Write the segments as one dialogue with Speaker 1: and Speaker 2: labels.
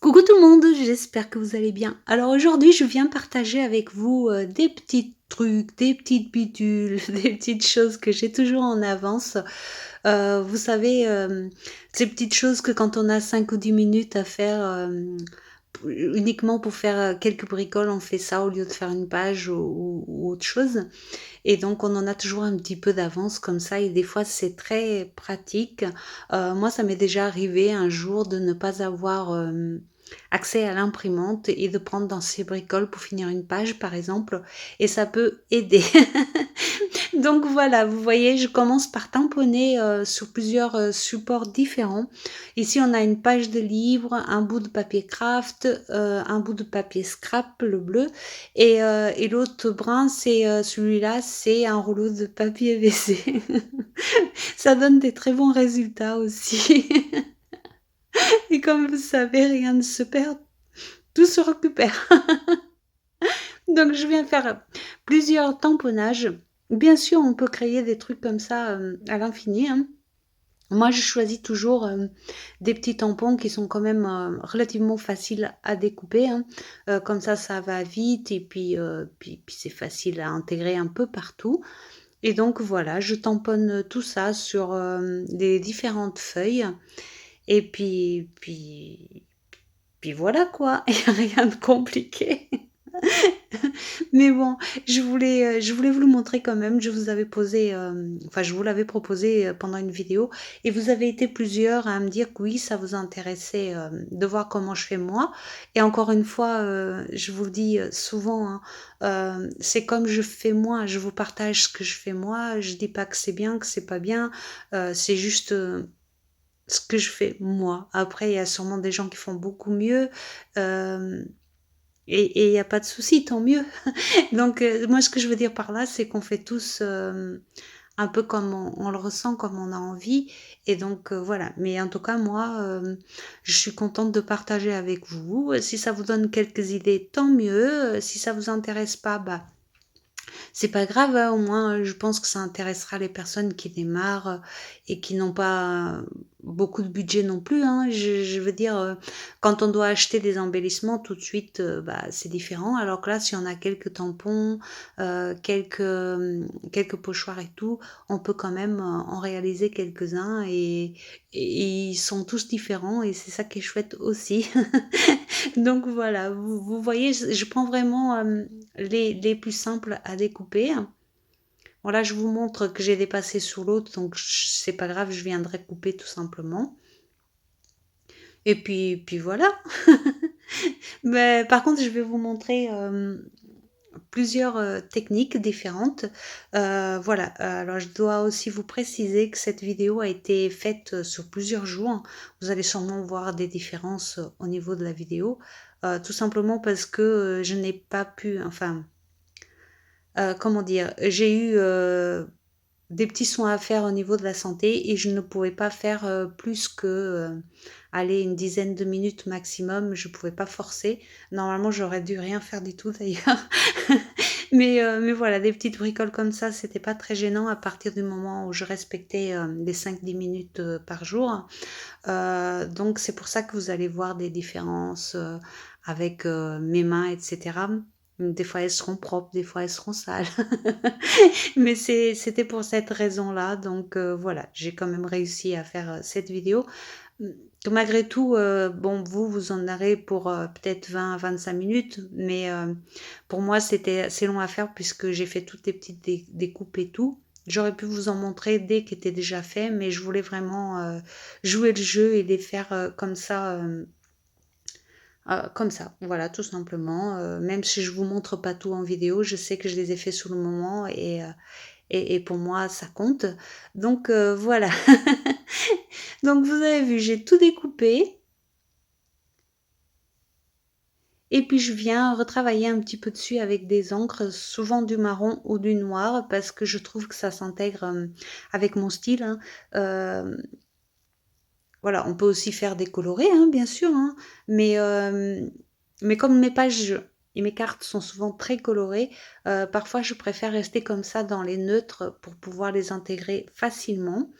Speaker 1: Coucou tout le monde, j'espère que vous allez bien. Alors aujourd'hui, je viens partager avec vous des petits trucs, des petites bidules, des petites choses que j'ai toujours en avance. Vous savez, ces petites choses que quand on a 5 ou 10 minutes à faire, uniquement pour faire quelques bricoles, on fait ça au lieu de faire une page ou autre chose. Et donc on en a toujours un petit peu d'avance comme ça et des fois c'est très pratique. Moi ça m'est déjà arrivé un jour de ne pas avoir accès à l'imprimante et de prendre dans ses bricoles pour finir une page par exemple et ça peut aider. Donc voilà, vous voyez, je commence par tamponner sur plusieurs supports différents. Ici, on a une page de livre, un bout de papier craft, un bout de papier scrap, le bleu, et l'autre brun, c'est celui-là, c'est un rouleau de papier WC. Ça donne des très bons résultats aussi. Et comme vous savez, rien ne se perd, tout se récupère. Donc je viens faire plusieurs tamponnages. Bien sûr, on peut créer des trucs comme ça à l'infini, hein. Moi, je choisis toujours des petits tampons qui sont quand même relativement faciles à découper, hein. Comme ça va vite et puis c'est facile à intégrer un peu partout. Et donc voilà, je tamponne tout ça sur les différentes feuilles. Et puis voilà quoi, il n'y a rien de compliqué. Mais bon, je voulais vous le montrer quand même. Je vous avais posé, enfin, je vous l'avais proposé pendant une vidéo et vous avez été plusieurs à me dire que oui, ça vous intéressait de voir comment je fais moi. Et encore une fois, je vous le dis souvent, hein, c'est comme je fais moi. Je vous partage ce que je fais moi. Je dis pas que c'est bien, que c'est pas bien. C'est juste ce que je fais moi. Après, il y a sûrement des gens qui font beaucoup mieux. euh, et il n'y a pas de souci, tant mieux. Donc, moi, ce que je veux dire par là, c'est qu'on fait tous un peu comme on le ressent, comme on a envie. Et donc, voilà. Mais en tout cas, moi, je suis contente de partager avec vous. Si ça vous donne quelques idées, tant mieux. Si ça vous intéresse pas, bah, c'est pas grave, hein, au moins je pense que ça intéressera les personnes qui démarrent et qui n'ont pas beaucoup de budget non plus, hein. Je veux dire, quand on doit acheter des embellissements tout de suite, bah, c'est différent. Alors que là, si on a quelques tampons, quelques pochoirs et tout, on peut quand même en réaliser quelques-uns et ils sont tous différents et c'est ça qui est chouette aussi. Donc voilà, vous voyez, je prends vraiment les plus simples à découper. Voilà, je vous montre que j'ai dépassé sur l'autre, donc c'est pas grave, je viendrai couper tout simplement. Et puis voilà. Mais par contre, je vais vous montrer plusieurs techniques différentes. Voilà, alors je dois aussi vous préciser que cette vidéo a été faite sur plusieurs jours. Vous allez sûrement voir des différences au niveau de la vidéo, tout simplement parce que je n'ai pas pu, enfin, comment dire, j'ai eu des petits soins à faire au niveau de la santé et je ne pouvais pas faire plus que aller une dizaine de minutes maximum. Je ne pouvais pas forcer. Normalement, j'aurais dû rien faire du tout d'ailleurs. Mais voilà, des petites bricoles comme ça, c'était pas très gênant à partir du moment où je respectais les 5-10 minutes par jour. Donc c'est pour ça que vous allez voir des différences avec mes mains, etc. Des fois elles seront propres, des fois elles seront sales. Mais c'était pour cette raison-là. Donc voilà, j'ai quand même réussi à faire cette vidéo. Malgré tout, bon, vous en aurez pour peut-être 20 à 25 minutes, mais pour moi, c'était assez long à faire puisque j'ai fait toutes les petites découpes et tout. J'aurais pu vous en montrer des qui étaient déjà faits, mais je voulais vraiment jouer le jeu et les faire comme ça, voilà, tout simplement. Même si je vous montre pas tout en vidéo, je sais que je les ai fait sur le moment et pour moi, ça compte. Donc voilà. Donc vous avez vu, j'ai tout découpé. Et puis je viens retravailler un petit peu dessus avec des encres, souvent du marron ou du noir, parce que je trouve que ça s'intègre avec mon style, hein. Euh, voilà, on peut aussi faire des colorés, hein, bien sûr, hein, mais, euh, mais comme mes pages et mes cartes sont souvent très colorées, parfois je préfère rester comme ça dans les neutres pour pouvoir les intégrer facilement.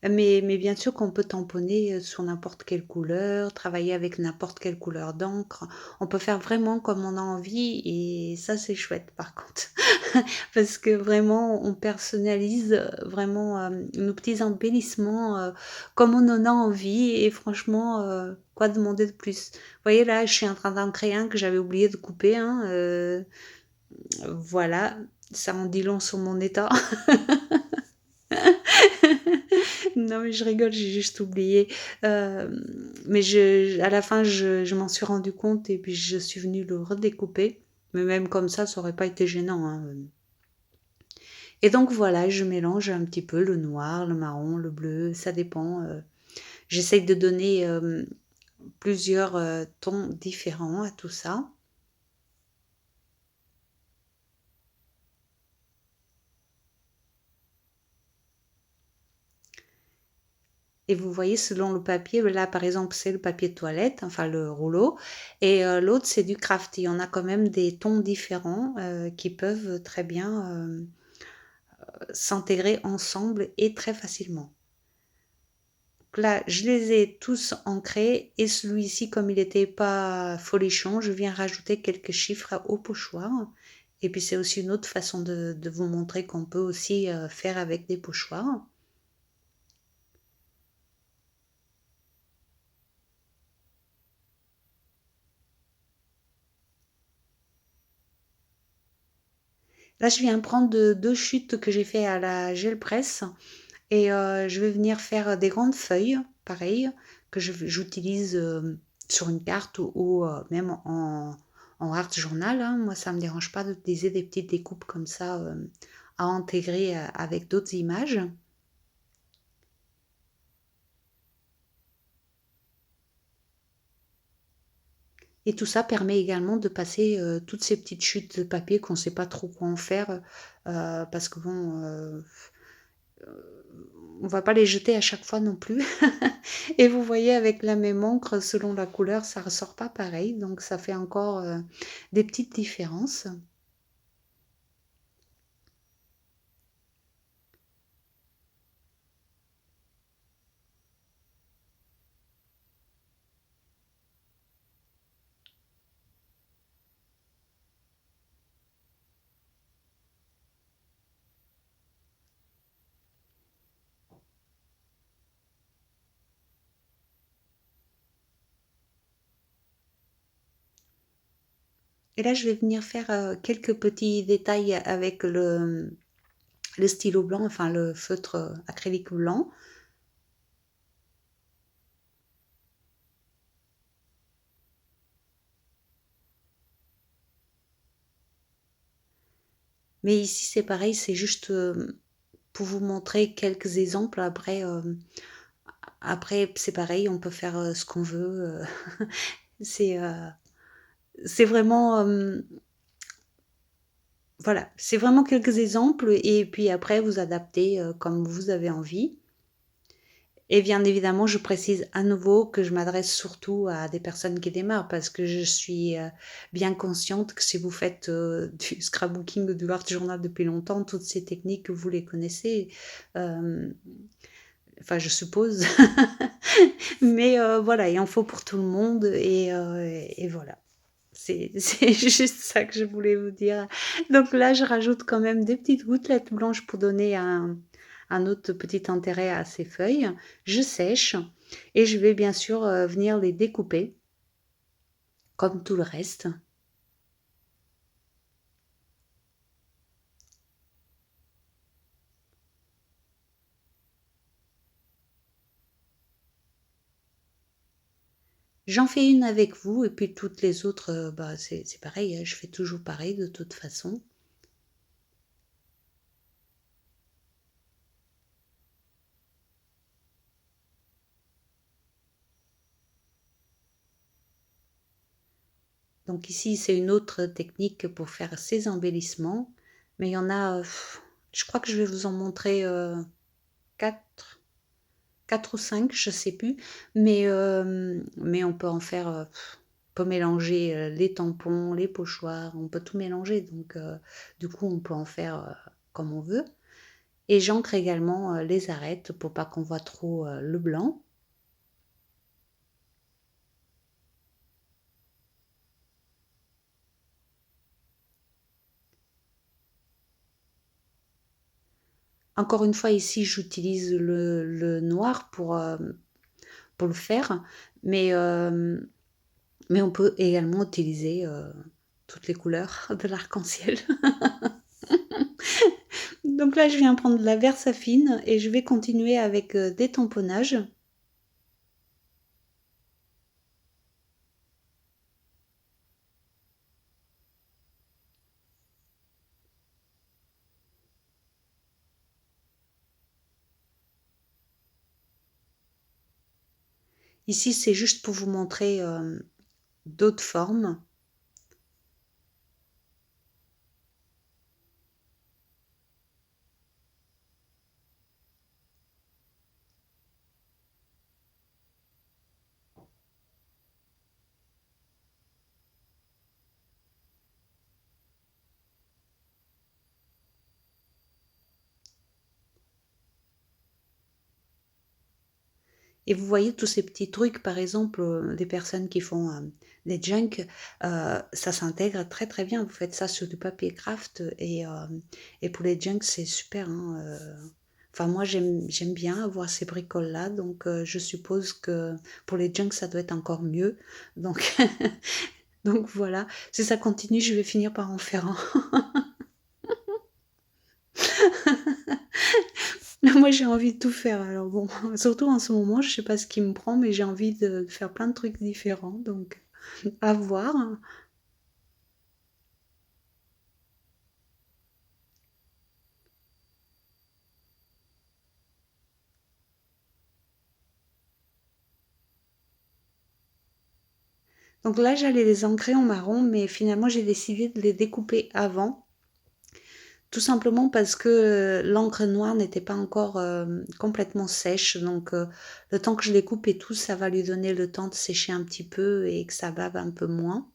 Speaker 1: Mais bien sûr qu'on peut tamponner, sur n'importe quelle couleur, travailler avec n'importe quelle couleur d'encre. On peut faire vraiment comme on a envie et ça, c'est chouette par contre. Parce que vraiment on personnalise, vraiment, nos petits embellissements, comme on en a envie et franchement, quoi demander de plus? Vous voyez là, je suis en train d'en créer un que j'avais oublié de couper, hein, voilà, ça en dit long sur mon état. Non, mais je rigole, j'ai juste oublié. Mais à la fin, je m'en suis rendu compte et puis je suis venue le redécouper. Mais même comme ça aurait pas été gênant, hein. Et donc voilà, je mélange un petit peu le noir, le marron, le bleu, ça dépend. J'essaye de donner plusieurs tons différents à tout ça. Et vous voyez, selon le papier, là par exemple, c'est le papier de toilette, enfin le rouleau, et l'autre c'est du craft. Il y en a quand même des tons différents qui peuvent très bien s'intégrer ensemble et très facilement. Donc là, je les ai tous ancrés et celui-ci, comme il n'était pas folichon, je viens rajouter quelques chiffres au pochoir. Et puis c'est aussi une autre façon de vous montrer qu'on peut aussi faire avec des pochoirs. Là, je viens prendre deux chutes que j'ai fait à la gel presse et je vais venir faire des grandes feuilles, pareil, que j'utilise sur une carte ou même en art journal, hein. Moi, ça me dérange pas d'utiliser des petites découpes comme ça à intégrer avec d'autres images. Et tout ça permet également de passer toutes ces petites chutes de papier qu'on ne sait pas trop quoi en faire parce que bon, on va pas les jeter à chaque fois non plus. Et vous voyez avec la même encre, selon la couleur, ça ressort pas pareil, donc ça fait encore, des petites différences. Et là, je vais venir faire, quelques petits détails avec le stylo blanc, enfin le feutre, acrylique blanc. Mais ici, c'est pareil, c'est juste, pour vous montrer quelques exemples. Après, c'est pareil, on peut faire, ce qu'on veut, c'est, heu, c'est vraiment, voilà, c'est vraiment quelques exemples et puis après vous adaptez, comme vous avez envie. Et bien évidemment, je précise à nouveau que je m'adresse surtout à des personnes qui démarrent parce que je suis, bien consciente que si vous faites, du scrapbooking ou du art journal depuis longtemps, toutes ces techniques, vous les connaissez, hem, enfin je suppose. Mais voilà, il en faut pour tout le monde et voilà. C'est juste ça que je voulais vous dire. Donc là, je rajoute quand même des petites gouttelettes blanches pour donner un autre petit intérêt à ces feuilles. Je sèche et je vais bien sûr, venir les découper comme tout le reste. J'en fais une avec vous et puis toutes les autres, bah, c'est pareil, hein, je fais toujours pareil de toute façon. Donc ici, c'est une autre technique pour faire ces embellissements, mais il y en a, je crois que je vais vous en montrer, 4. 4 ou 5, je sais plus, mais on peut en faire, on peut mélanger, les tampons, les pochoirs, on peut tout mélanger donc du coup, on peut en faire, comme on veut et j'ancre également, les arêtes pour pas qu'on voit trop, le blanc. Encore une fois, ici, j'utilise le noir pour le faire, mais mais on peut également utiliser, toutes les couleurs de l'arc-en-ciel. Donc là, je viens prendre de la Versafine et je vais continuer avec, des tamponnages. Ici, c'est juste pour vous montrer, d'autres formes. Et vous voyez tous ces petits trucs, par exemple, des personnes qui font, des junk, ça s'intègre très, très bien. Vous faites ça sur du papier craft et pour les junks, c'est super, hein, enfin moi j'aime bien avoir ces bricoles-là, donc je suppose que pour les junks, ça doit être encore mieux. Donc donc voilà, si ça continue, je vais finir par en faire un. Moi, j'ai envie de tout faire, alors bon, surtout en ce moment, je sais pas ce qui me prend, mais j'ai envie de faire plein de trucs différents, donc à voir. Donc là, j'allais les ancrer en marron, mais finalement, j'ai décidé de les découper avant, tout simplement parce que l'encre noire n'était pas encore complètement sèche. Donc, le temps que je les coupe et tout, ça va lui donner le temps de sécher un petit peu et que ça bave un peu moins.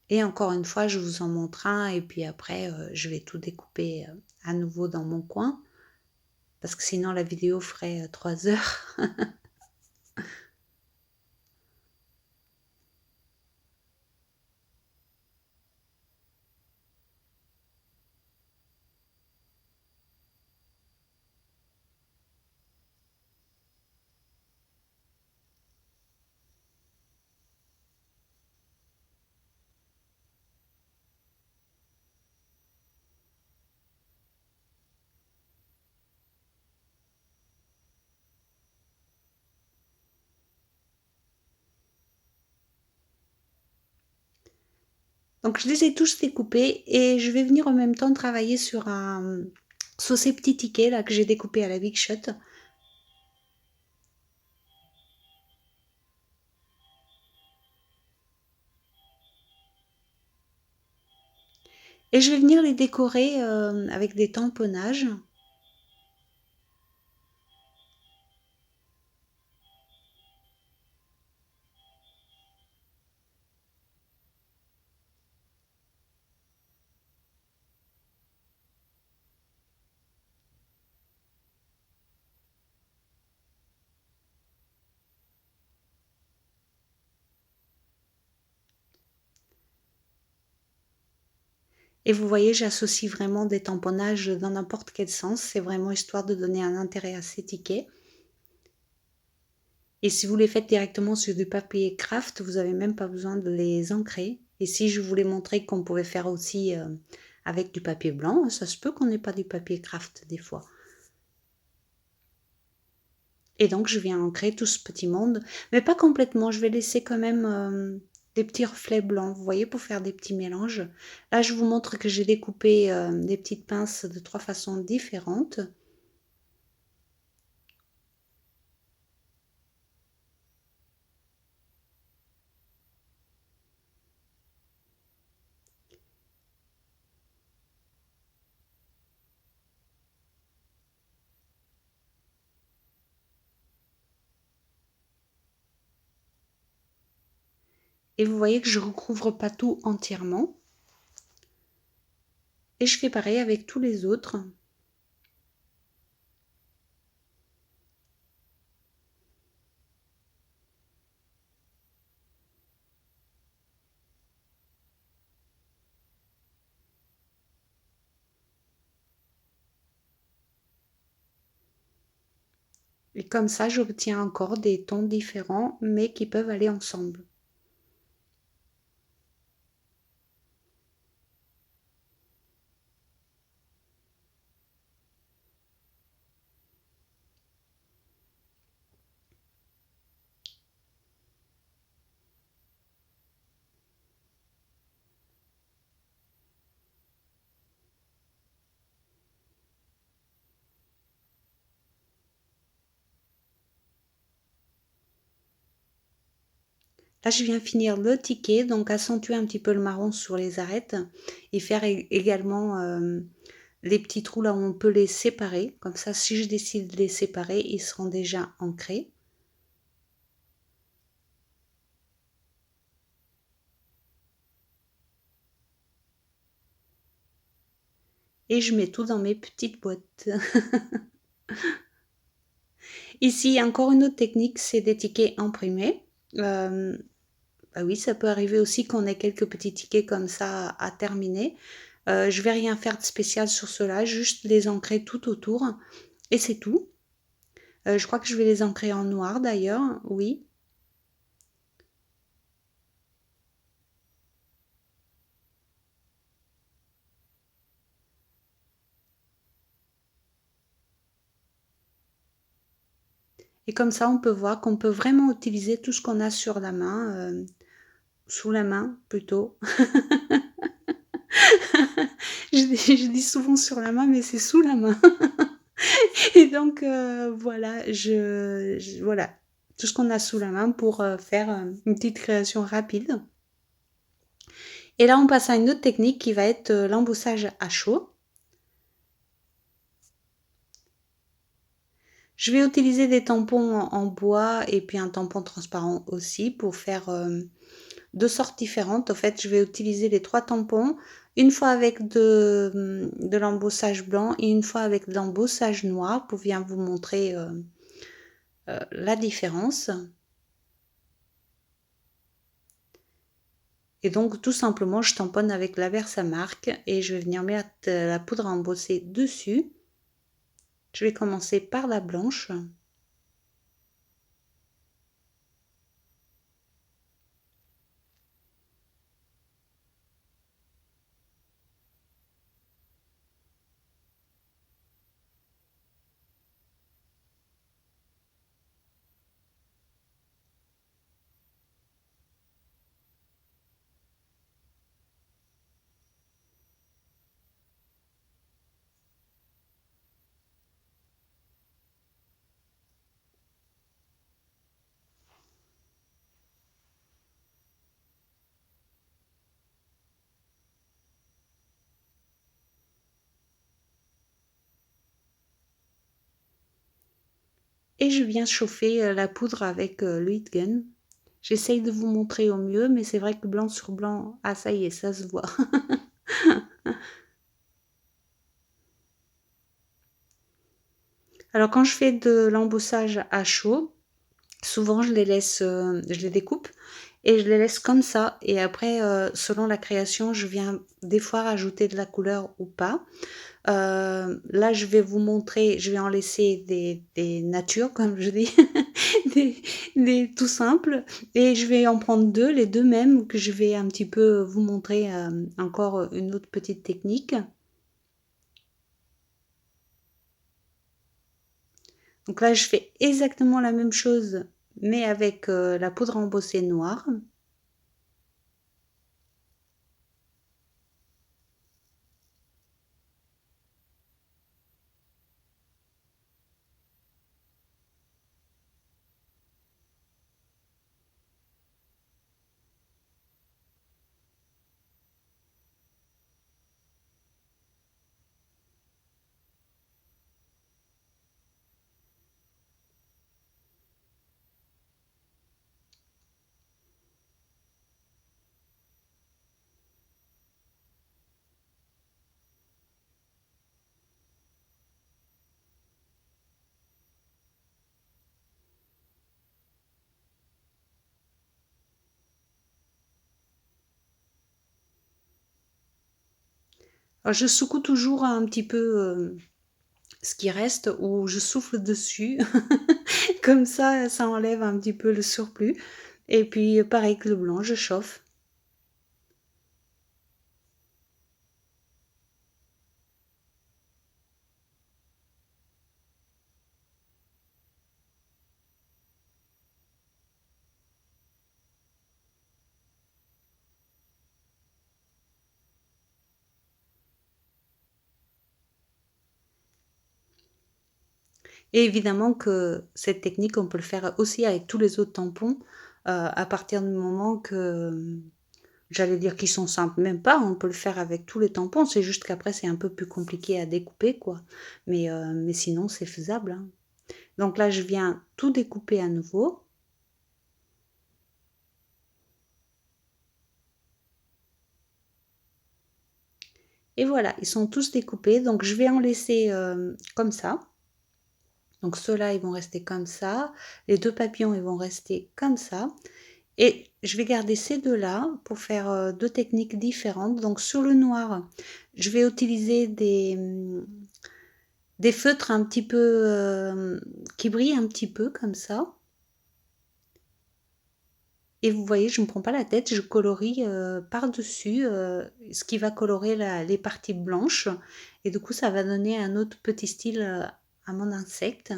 Speaker 1: Et encore une fois, je vous en montre un et puis après, je vais tout découper à nouveau dans mon coin parce que sinon la vidéo ferait 3 heures. Donc je les ai tous découpés et je vais venir en même temps travailler sur ces petits tickets là que j'ai découpés à la Big Shot. Et je vais venir les décorer avec des tamponnages. Et vous voyez, j'associe vraiment des tamponnages dans n'importe quel sens. C'est vraiment histoire de donner un intérêt à ces tickets. Et si vous les faites directement sur du papier craft, vous n'avez même pas besoin de les ancrer. Et si je voulais montrer qu'on pouvait faire aussi avec du papier blanc, ça se peut qu'on n'ait pas du papier craft des fois. Et donc je viens ancrer tout ce petit monde, mais pas complètement, je vais laisser quand même des petits reflets blancs, vous voyez, pour faire des petits mélanges. Là, je vous montre que j'ai découpé des petites pinces de 3 façons différentes. Et vous voyez que je recouvre pas tout entièrement. Et je fais pareil avec tous les autres. Et comme ça, j'obtiens encore des tons différents, mais qui peuvent aller ensemble. Là, je viens finir le ticket, donc accentuer un petit peu le marron sur les arêtes et faire également les petits trous là où on peut les séparer. Comme ça, si je décide de les séparer, ils seront déjà ancrés. Et je mets tout dans mes petites boîtes. Ici, encore une autre technique, c'est des tickets imprimés. Bah oui, ça peut arriver aussi qu'on ait quelques petits tickets comme ça à terminer. Je vais rien faire de spécial sur cela, juste les ancrer tout autour et c'est tout. Je crois que je vais les ancrer en noir d'ailleurs, oui. Et comme ça, on peut voir qu'on peut vraiment utiliser tout ce qu'on a sur la main, sous la main plutôt. Je dis souvent sur la main, mais c'est sous la main. Et donc voilà, voilà, tout ce qu'on a sous la main pour faire une petite création rapide. Et là, on passe à une autre technique qui va être l'embossage à chaud. Je vais utiliser des tampons en bois et puis un tampon transparent aussi pour faire deux sortes différentes. En fait, je vais utiliser les trois tampons, une fois avec de l'embossage blanc et une fois avec de l'embossage noir pour bien vous montrer la différence. Et donc tout simplement, je tamponne avec la Versamark et je vais venir mettre la poudre à embosser dessus. Je vais commencer par la blanche. Et je viens chauffer la poudre avec le heat gun. J'essaye de vous montrer au mieux, mais c'est vrai que blanc sur blanc, ah ça y est, ça se voit. Alors quand je fais de l'embossage à chaud, souvent je les laisse, je les découpe et je les laisse comme ça. Et après, selon la création, je viens des fois rajouter de la couleur ou pas. Là, je vais vous montrer, je vais en laisser des natures, comme je dis, des, tout simples. Et je vais en prendre deux, les deux mêmes, que je vais un petit peu vous montrer encore une autre petite technique. Donc là, je fais exactement la même chose, mais avec la poudre embossée noire. Alors je secoue toujours un petit peu, ce qui reste ou je souffle dessus. Comme ça enlève un petit peu le surplus et puis, pareil que le blanc, je chauffe. Et évidemment que cette technique, on peut le faire aussi avec tous les autres tampons, à partir du moment que, j'allais dire qu'ils sont simples, même pas, on peut le faire avec tous les tampons, c'est juste qu'après c'est un peu plus compliqué à découper quoi. Mais sinon c'est faisable, hein. Donc là, je viens tout découper à nouveau et voilà, ils sont tous découpés, donc je vais en laisser, comme ça. Donc ceux-là, ils vont rester comme ça, les 2 papillons, ils vont rester comme ça. Et je vais garder ces 2-là pour faire, 2 techniques différentes. Donc sur le noir, je vais utiliser des feutres un petit peu, qui brillent un petit peu comme ça. Et vous voyez, je ne me prends pas la tête, je colorie, par-dessus, ce qui va colorer les parties blanches. Et du coup, ça va donner un autre petit style, à mon insecte.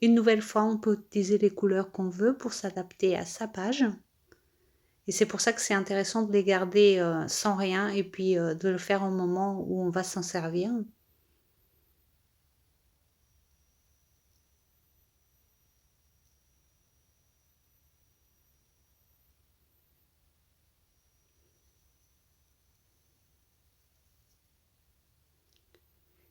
Speaker 1: Une nouvelle fois, on peut utiliser les couleurs qu'on veut pour s'adapter à sa page. Et c'est pour ça que c'est intéressant de les garder sans rien et puis de le faire au moment où on va s'en servir.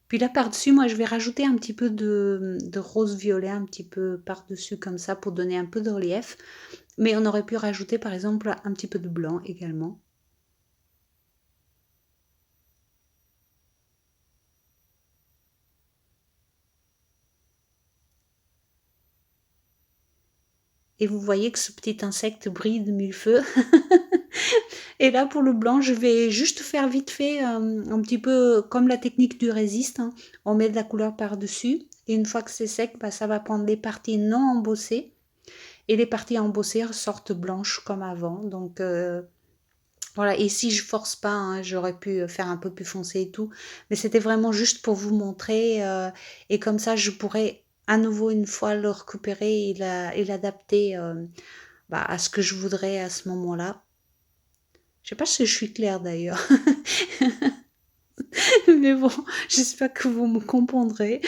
Speaker 1: Puis là par-dessus, moi je vais rajouter un petit peu de rose violet, un petit peu par-dessus comme ça pour donner un peu de relief. Mais on aurait pu rajouter par exemple un petit peu de blanc également. Et vous voyez que ce petit insecte brille de mille feux. Et là, pour le blanc, je vais juste faire vite fait, un petit peu comme la technique du résiste, hein. On met de la couleur par-dessus et une fois que c'est sec, bah, ça va prendre les parties non embossées et les parties embossées ressortent blanches comme avant. Donc voilà, et si je force pas, hein, j'aurais pu faire un peu plus foncé et tout, mais c'était vraiment juste pour vous montrer, et comme ça je pourrais à nouveau une fois le récupérer et l'adapter, bah, à ce que je voudrais à ce moment-là. Je sais pas si je suis claire d'ailleurs. Mais bon, j'espère que vous me comprendrez.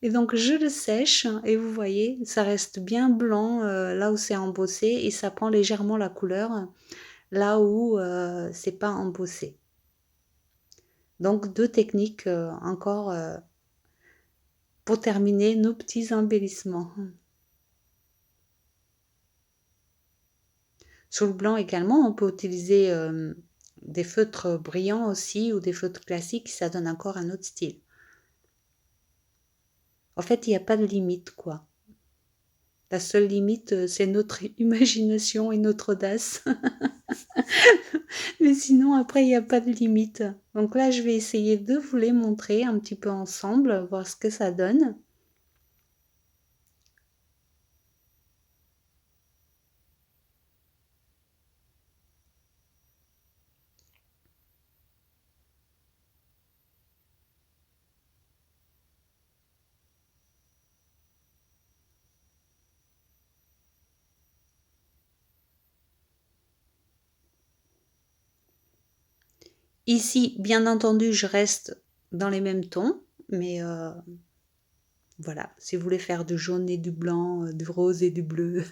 Speaker 1: Et donc je le sèche et vous voyez, ça reste bien blanc, là où c'est embossé et ça prend légèrement la couleur, là où, c'est pas embossé. Donc 2 techniques, encore, pour terminer nos petits embellissements. Sur le blanc également, on peut utiliser, des feutres brillants aussi ou des feutres classiques, ça donne encore un autre style. En fait, il y a pas de limite, quoi. La seule limite, c'est notre imagination et notre audace. Mais sinon, après, il y a pas de limite. Donc là, je vais essayer de vous les montrer un petit peu ensemble, voir ce que ça donne. Ici, bien entendu, je reste dans les mêmes tons, mais voilà, si vous voulez faire du jaune et du blanc, du rose et du bleu,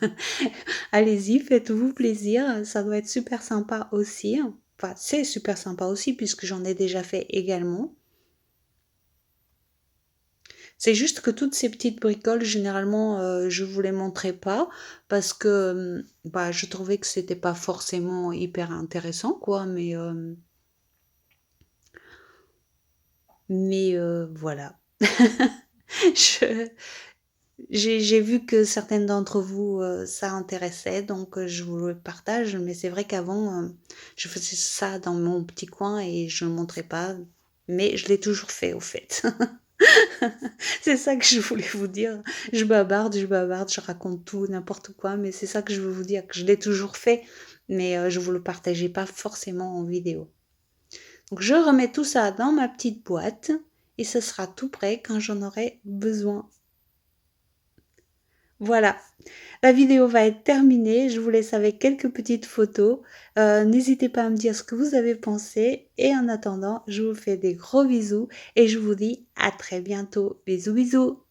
Speaker 1: allez-y, faites-vous plaisir, ça doit être super sympa aussi. Enfin, c'est super sympa aussi puisque j'en ai déjà fait également. C'est juste que toutes ces petites bricoles, généralement, je vous les montrais pas parce que, bah, je trouvais que c'était pas forcément hyper intéressant quoi, mais voilà. Je J'ai vu que certaines d'entre vous, ça intéressait, donc je vous le partage. Mais c'est vrai qu'avant, je faisais ça dans mon petit coin et je ne montrais pas, mais je l'ai toujours fait au fait. C'est ça que je voulais vous dire. Je bavarde, je raconte tout, n'importe quoi, mais c'est ça que je veux vous dire, que je l'ai toujours fait, mais je vous le partageais pas forcément en vidéo. Donc je remets tout ça dans ma petite boîte et ce sera tout prêt quand j'en aurai besoin. Voilà, la vidéo va être terminée. Je vous laisse avec quelques petites photos. N'hésitez pas à me dire ce que vous avez pensé et en attendant, je vous fais des gros bisous et je vous dis à très bientôt. Bisous bisous.